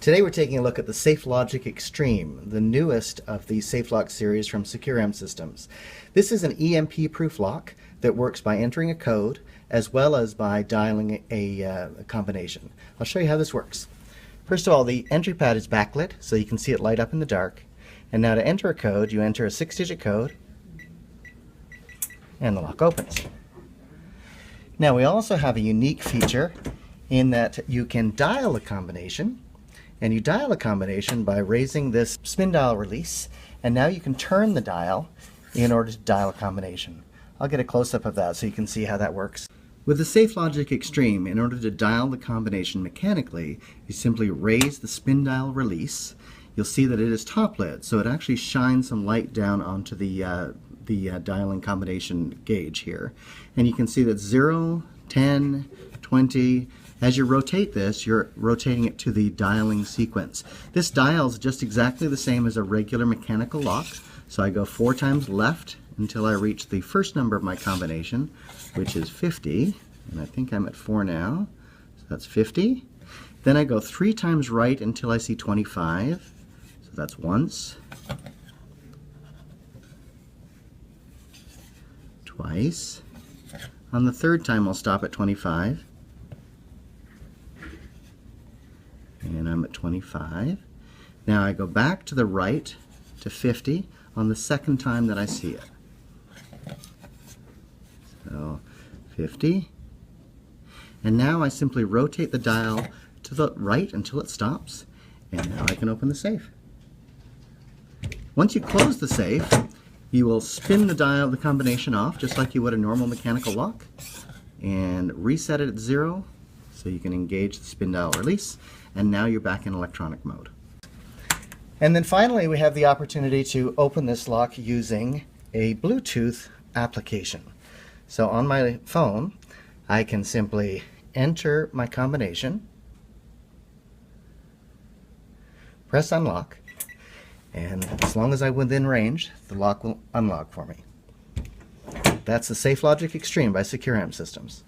Today we're taking a look at the SafeLogic Xtreme, the newest of the SafeLock series from SecuRam Systems. This is an EMP-proof lock that works by entering a code as well as by dialing a combination. I'll show you how this works. First of all, the entry pad is backlit so you can see it light up in the dark. And now to enter a code, you enter a 6-digit code and the lock opens. Now we also have a unique feature in that you can dial a combination. And you dial a combination by raising this spin dial release, and now you can turn the dial in order to dial a combination. I'll get a close-up of that so you can see how that works. With the SafeLogic Xtreme, in order to dial the combination mechanically, you simply raise the spin dial release. You'll see that it is top lit, so it actually shines some light down onto the dialing combination gauge here. And you can see that 0, 10, 20, as you rotate this, you're rotating it to the dialing sequence. This dials just exactly the same as a regular mechanical lock. So I go 4 times left until I reach the first number of my combination, which is 50. And I think I'm at 4 now. So that's 50. Then I go 3 times right until I see 25. So that's once. Twice. On the third time, I'll stop at 25. And I'm at 25. Now I go back to the right to 50 on the second time that I see it. So 50. And now I simply rotate the dial to the right until it stops. And now I can open the safe. Once you close the safe, you will spin the dial, the combination off, just like you would a normal mechanical lock, and reset it at 0 so you can engage the spin dial release. And now you're back in electronic mode. And then finally we have the opportunity to open this lock using a Bluetooth application. So on my phone I can simply enter my combination, press unlock, and as long as I'm within range, the lock will unlock for me. That's the SafeLogic Xtreme by SecuRam Systems.